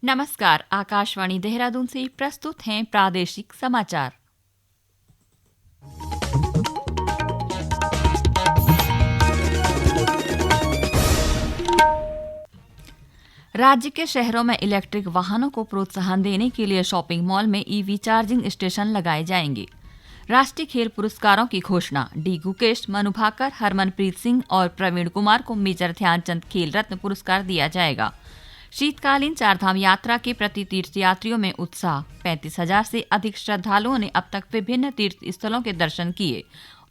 नमस्कार, आकाशवाणी देहरादून से प्रस्तुत हैं प्रादेशिक समाचार। राज्य के शहरों में इलेक्ट्रिक वाहनों को प्रोत्साहन देने के लिए शॉपिंग मॉल में ईवी चार्जिंग स्टेशन लगाए जाएंगे। राष्ट्रीय खेल पुरस्कारों की घोषणा। डी गुकेश, मनु भाकर, हरमनप्रीत सिंह और प्रवीण कुमार को मेजर ध्यानचंद खेल रत्न पुरस्कार दिया जाएगा। शीतकालीन चारधाम यात्रा के प्रति तीर्थयात्रियों में उत्साह। 35,000 से अधिक श्रद्धालुओं ने अब तक विभिन्न तीर्थ स्थलों के दर्शन किए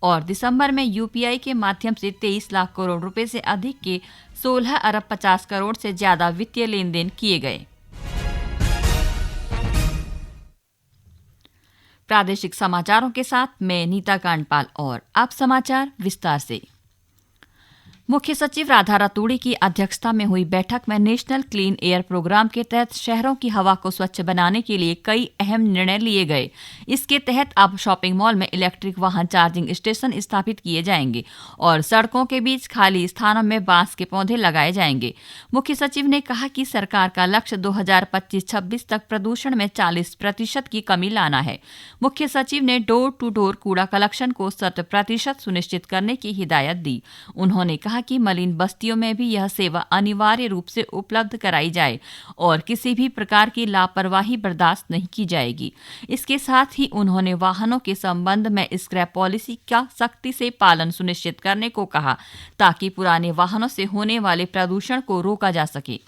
और दिसंबर में यूपीआई के माध्यम से 23 लाख करोड़ रुपए से अधिक के 16 अरब 50 करोड़ से ज्यादा वित्तीय लेन देन किए गए। प्रादेशिक समाचारों के साथ मैं नीता कांडपाल और अब समाचार विस्तार से। मुख्य सचिव राधा रतूड़ी की अध्यक्षता में हुई बैठक में नेशनल क्लीन एयर प्रोग्राम के तहत शहरों की हवा को स्वच्छ बनाने के लिए कई अहम निर्णय लिए गए। इसके तहत अब शॉपिंग मॉल में इलेक्ट्रिक वाहन चार्जिंग स्टेशन स्थापित किए जाएंगे और सड़कों के बीच खाली स्थानों में बांस के पौधे लगाए जाएंगे। मुख्य सचिव ने कहा कि सरकार का लक्ष्य 2025-26 तक प्रदूषण में 40% की कमी लाना है। मुख्य सचिव ने डोर टू डोर कूड़ा कलेक्शन को 100% सुनिश्चित करने की हिदायत दी। उन्होंने कहा कि मलिन बस्तियों में भी यह सेवा अनिवार्य रूप से उपलब्ध कराई जाए और किसी भी प्रकार की लापरवाही बर्दाश्त नहीं की जाएगी। इसके साथ ही उन्होंने वाहनों के संबंध में स्क्रैप पॉलिसी का सख्ती से पालन सुनिश्चित करने को कहा ताकि पुराने वाहनों से होने वाले प्रदूषण को रोका जा सके।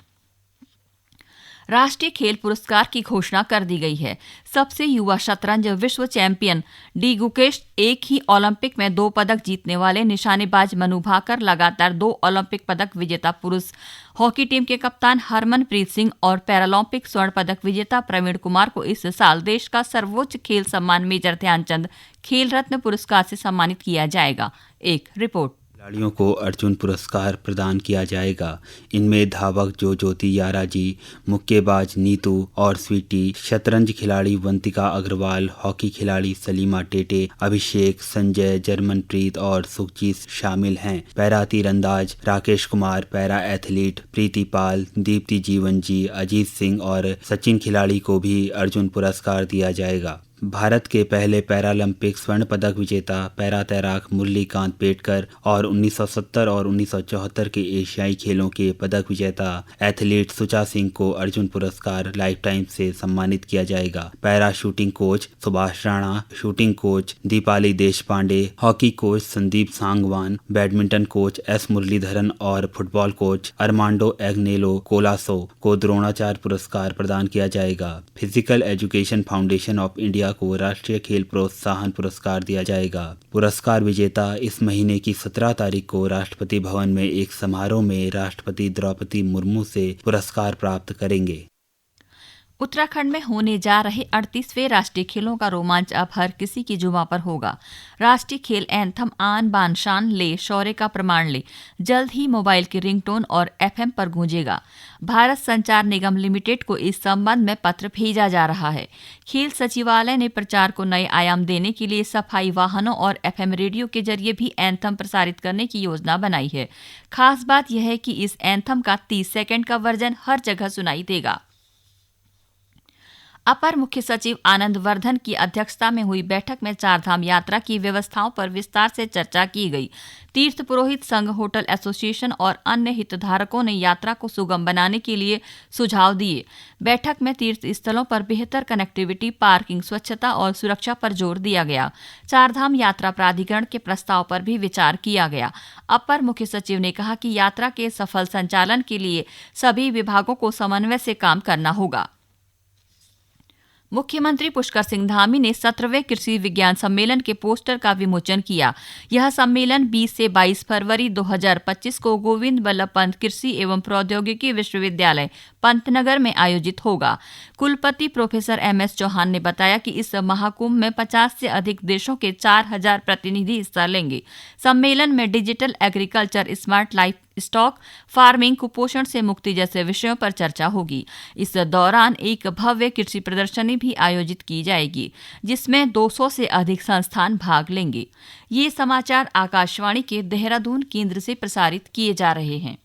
राष्ट्रीय खेल पुरस्कार की घोषणा कर दी गई है। सबसे युवा शतरंज विश्व चैंपियन डी गुकेश, एक ही ओलंपिक में 2 पदक जीतने वाले निशानेबाज मनु भाकर, लगातार 2 ओलंपिक पदक विजेता पुरुष हॉकी टीम के कप्तान हरमनप्रीत सिंह और पैरालंपिक स्वर्ण पदक विजेता प्रवीण कुमार को इस साल देश का सर्वोच्च खेल सम्मान मेजर ध्यानचंद खेल रत्न पुरस्कार से सम्मानित किया जाएगा। एक रिपोर्ट। खिलाड़ियों को अर्जुन पुरस्कार प्रदान किया जाएगा। इनमें धावक ज्योति याराजी, मुक्केबाज नीतू और स्वीटी, शतरंज खिलाड़ी वंतिका अग्रवाल, हॉकी खिलाड़ी सलीमा टेटे, अभिषेक, संजय, जर्मनप्रीत और सुखजीत शामिल हैं। पैरा तीरंदाज राकेश कुमार, पैरा एथलीट प्रीति पाल, दीप्ति जीवनजी, अजीत सिंह और सचिन खिलाड़ी को भी अर्जुन पुरस्कार दिया जाएगा। भारत के पहले पैरालंपिक स्वर्ण पदक विजेता पैरा तैराक मुरलीकांत पेटकर और 1970 और 1974 के एशियाई खेलों के पदक विजेता एथलीट सुचा सिंह को अर्जुन पुरस्कार लाइफ टाइम से सम्मानित किया जाएगा। Para shooting coach Subhash Rana, shooting coach Deepali Deshpande, hockey coach Sandeep Sangwan, badminton coach S Muralidharan और फुटबॉल कोच अरमांडो एग्नेलो कोलासो को द्रोणाचार्य पुरस्कार प्रदान किया जाएगा। Physical education foundation of India को राष्ट्रीय खेल प्रोत्साहन पुरस्कार दिया जाएगा। पुरस्कार विजेता इस महीने की 17 तारीख को राष्ट्रपति भवन में एक समारोह में राष्ट्रपति द्रौपदी मुर्मू से पुरस्कार प्राप्त करेंगे। उत्तराखंड में होने जा रहे 38वें राष्ट्रीय खेलों का रोमांच अब हर किसी की जुबां पर होगा। राष्ट्रीय खेल एंथम आन बान शान ले, शौर्य का प्रमाण ले जल्द ही मोबाइल की रिंगटोन और एफएम पर गूंजेगा। भारत संचार निगम लिमिटेड को इस संबंध में पत्र भेजा जा रहा है। खेल सचिवालय ने प्रचार को नए आयाम देने के लिए सफाई वाहनों और एफएम रेडियो के जरिए भी एंथम प्रसारित करने की योजना बनाई है। खास बात यह है कि इस एंथम का 30 सेकंड का वर्जन हर जगह सुनाई देगा। अपर मुख्य सचिव आनंद वर्धन की अध्यक्षता में हुई बैठक में चारधाम यात्रा की व्यवस्थाओं पर विस्तार से चर्चा की गई। तीर्थ पुरोहित संघ, होटल एसोसिएशन और अन्य हितधारकों ने यात्रा को सुगम बनाने के लिए सुझाव दिए। बैठक में तीर्थ स्थलों पर बेहतर कनेक्टिविटी, पार्किंग, स्वच्छता और सुरक्षा पर जोर दिया गया। चारधाम यात्रा प्राधिकरण के प्रस्ताव पर भी विचार किया गया। अपर मुख्य सचिव ने कहा कि यात्रा के सफल संचालन के लिए सभी विभागों को समन्वय से काम करना होगा। मुख्यमंत्री पुष्कर सिंह धामी ने 17वें कृषि विज्ञान सम्मेलन के पोस्टर का विमोचन किया। यह सम्मेलन 20 से 22 फरवरी 2025 को गोविंद बल्लभ पंत कृषि एवं प्रौद्योगिकी विश्वविद्यालय पंतनगर में आयोजित होगा। कुलपति प्रोफेसर एमएस चौहान ने बताया कि इस महाकुंभ में 50 से अधिक देशों के 4000 प्रतिनिधि हिस्सा लेंगे। सम्मेलन में digital agriculture, smart life stock farming, कुपोषण से मुक्ति जैसे विषयों पर चर्चा होगी। इस दौरान एक भव्य कृषि प्रदर्शनी भी आयोजित की जाएगी जिसमें 200 से अधिक संस्थान भाग लेंगे। ये समाचार आकाशवाणी के देहरादून केंद्र से प्रसारित किए जा रहे हैं।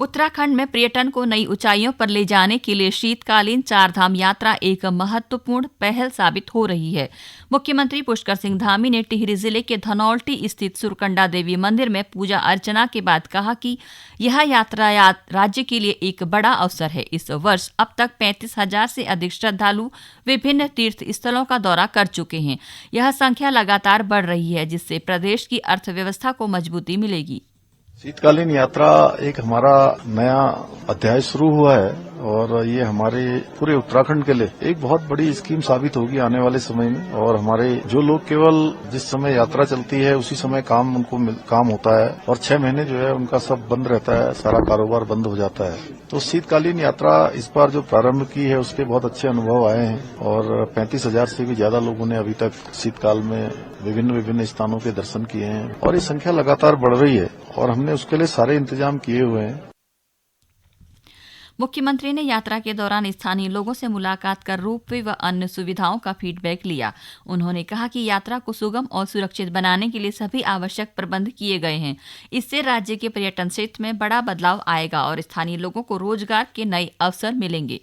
उत्तराखंड में पर्यटन को नई ऊंचाइयों पर ले जाने के लिए शीतकालीन चारधाम यात्रा एक महत्वपूर्ण पहल साबित हो रही है। मुख्यमंत्री पुष्कर सिंह धामी ने टिहरी जिले के धनौल्टी स्थित सुरकंडा देवी मंदिर में पूजा अर्चना के बाद कहा कि यह यात्रा राज्य के लिए एक बड़ा अवसर है। इस वर्ष अब तक 35,000 से अधिक श्रद्धालु विभिन्न तीर्थ स्थलों का दौरा कर चुके हैं। यह संख्या लगातार बढ़ रही है, जिससे प्रदेश की अर्थव्यवस्था को मजबूती मिलेगी। शीतकालीन यात्रा एक हमारा नया अध्याय शुरू हुआ है और ये हमारे पूरे उत्तराखंड के लिए एक बहुत बड़ी स्कीम साबित होगी आने वाले समय में। और हमारे जो लोग केवल जिस समय यात्रा चलती है उसी समय काम होता है और 6 महीने जो है उनका सब बंद रहता है, सारा कारोबार बंद हो जाता है। तो शीतकालीन यात्रा इस बार जो प्रारंभ की है उसके बहुत अच्छे अनुभव आए हैं और 35,000 से भी ज्यादा लोगों ने अभी तक शीतकाल में विभिन्न स्थानों के दर्शन किए हैं और ये संख्या लगातार बढ़ रही है और हमने उसके लिए सारे इंतजाम किए हुए हैं। मुख्यमंत्री ने यात्रा के दौरान स्थानीय लोगों से मुलाकात कर रोपवे व अन्य सुविधाओं का फीडबैक लिया। उन्होंने कहा कि यात्रा को सुगम और सुरक्षित बनाने के लिए सभी आवश्यक प्रबंध किए गए हैं। इससे राज्य के पर्यटन क्षेत्र में बड़ा बदलाव आएगा और स्थानीय लोगों को रोजगार के नए अवसर मिलेंगे।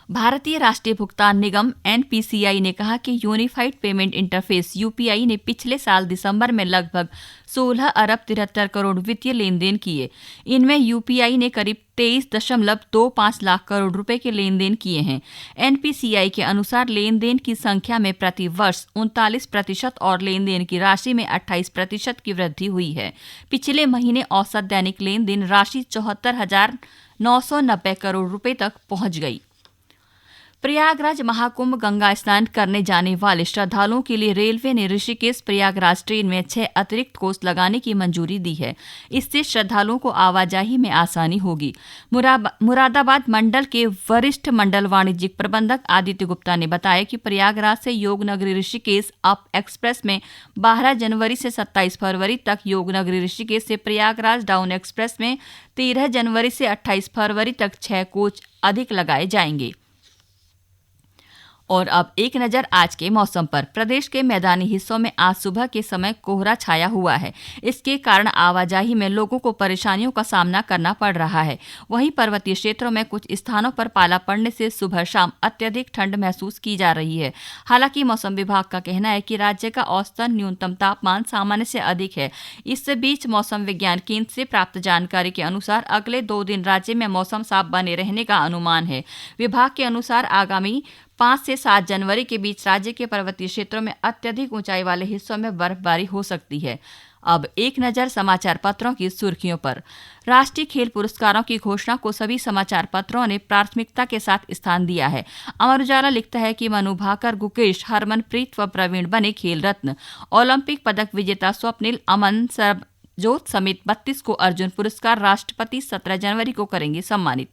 भारतीय राष्ट्रीय भुगतान निगम एनपीसीआई ने कहा कि यूनिफाइड पेमेंट इंटरफेस यूपीआई ने पिछले साल दिसंबर में लगभग 16 अरब 73 करोड़ वित्तीय लेन देन किए। इनमें यूपीआई ने करीब 23.25 लाख करोड़ रुपए के लेन देन किए हैं। एनपीसीआई के अनुसार लेन देन की संख्या में प्रति वर्ष 39% और लेन देन की राशि में 28% की वृद्धि हुई है। पिछले महीने औसत दैनिक लेन देन राशि 74,990 करोड़ रुपए तक पहुंच गई। प्रयागराज महाकुंभ गंगा स्नान करने जाने वाले श्रद्धालुओं के लिए रेलवे ने ऋषिकेश प्रयागराज ट्रेन में 6 अतिरिक्त कोच लगाने की मंजूरी दी है। इससे श्रद्धालुओं को आवाजाही में आसानी होगी। मुरादाबाद मंडल के वरिष्ठ मंडल वाणिज्यिक प्रबंधक आदित्य गुप्ता ने बताया कि प्रयागराज से योगनगरी ऋषिकेश अप एक्सप्रेस में 12 जनवरी से 27 फरवरी तक, योगनगरी ऋषिकेश से प्रयागराज डाउन एक्सप्रेस में 13 जनवरी से 28 फरवरी तक 6 कोच अधिक लगाए जाएंगे। और अब एक नजर आज के मौसम पर। प्रदेश के मैदानी हिस्सों में आज सुबह के समय कोहरा छाया हुआ है। इसके कारण आवाजाही में लोगों को परेशानियों का सामना करना पड़ रहा है। वहीं पर्वतीय क्षेत्रों में कुछ स्थानों पर पाला पड़ने से सुबह शाम अत्यधिक ठंड महसूस की जा रही है। हालांकि मौसम विभाग का कहना है कि राज्य का औसतन न्यूनतम तापमान सामान्य से अधिक है। इस बीच मौसम विज्ञान केंद्र से प्राप्त जानकारी के अनुसार अगले 2 दिन राज्य में मौसम साफ बने रहने का अनुमान है। विभाग के अनुसार आगामी 5 से 7 जनवरी के बीच राज्य के पर्वतीय क्षेत्रों में अत्यधिक ऊंचाई वाले हिस्सों में बर्फबारी हो सकती है। अब एक नजर समाचार पत्रों की सुर्खियों पर। राष्ट्रीय खेल पुरस्कारों की घोषणा को सभी समाचार पत्रों ने प्राथमिकता के साथ स्थान दिया है। अमर उजाला लिखता है कि मनु भाकर, गुकेश, हरमनप्रीत व प्रवीण बने खेल रत्न। ओलंपिक पदक विजेता स्वप्निल, अमन, सरबजोत समेत 32 को अर्जुन पुरस्कार राष्ट्रपति 17 जनवरी को करेंगे सम्मानित।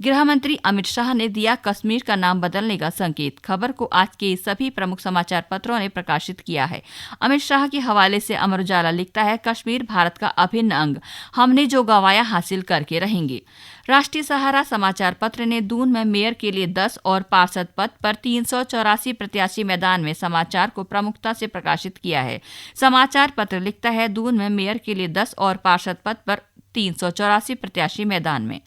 गृह मंत्री अमित शाह ने दिया कश्मीर का नाम बदलने का संकेत। खबर को आज के सभी प्रमुख समाचार पत्रों ने प्रकाशित किया है। अमित शाह के हवाले से अमर उजाला लिखता है, कश्मीर भारत का अभिन्न अंग, हमने जो गंवाया हासिल करके रहेंगे। राष्ट्रीय सहारा समाचार पत्र ने दून में मेयर के लिए 10 और पार्षद पद पर 384 प्रत्याशी मैदान में समाचार को प्रमुखता से प्रकाशित किया है। समाचार पत्र लिखता है, दून में मेयर के लिए 10 और पार्षद पद पर 384 प्रत्याशी मैदान में।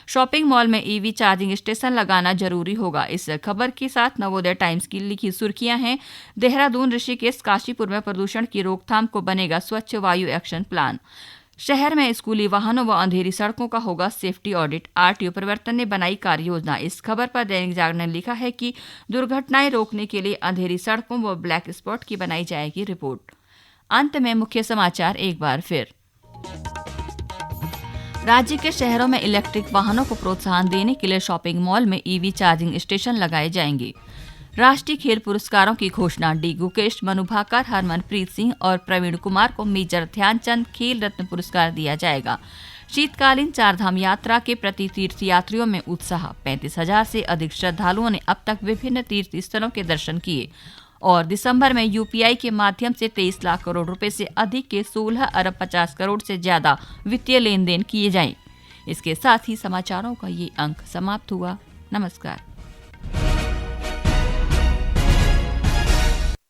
शॉपिंग मॉल में ईवी चार्जिंग स्टेशन लगाना जरूरी होगा। इस खबर के साथ नवोदय टाइम्स की लिखी सुर्खियां हैं, देहरादून, ऋषिकेश, काशीपुर में प्रदूषण की रोकथाम को बनेगा स्वच्छ वायु एक्शन प्लान। शहर में स्कूली वाहनों व अंधेरी सड़कों का होगा सेफ्टी ऑडिट। आरटीओ प्रवर्तन ने बनाई कार्य योजना। इस खबर पर दैनिक जागरण ने लिखा है कि दुर्घटनाएं रोकने के लिए अंधेरी सड़कों व ब्लैक स्पॉट की बनाई जाएगी रिपोर्ट। अंत में मुख्य समाचार एक बार फिर। राज्य के शहरों में इलेक्ट्रिक वाहनों को प्रोत्साहन देने के लिए शॉपिंग मॉल में ईवी चार्जिंग स्टेशन लगाए जाएंगे। राष्ट्रीय खेल पुरस्कारों की घोषणा। डी गुकेश, मनु भाकर, हरमनप्रीत सिंह और प्रवीण कुमार को मेजर ध्यानचंद खेल रत्न पुरस्कार दिया जाएगा। शीतकालीन चारधाम यात्रा के प्रति तीर्थ यात्रियों में उत्साह। 35,000 से अधिक श्रद्धालुओं ने अब तक विभिन्न तीर्थ स्थलों के दर्शन किए। और दिसंबर में यूपीआई के माध्यम से 23 लाख करोड़ रुपए से अधिक के 16 अरब 50 करोड़ से ज्यादा वित्तीय लेन देन किए जाएं। इसके साथ ही समाचारों का ये अंक समाप्त हुआ। नमस्कार।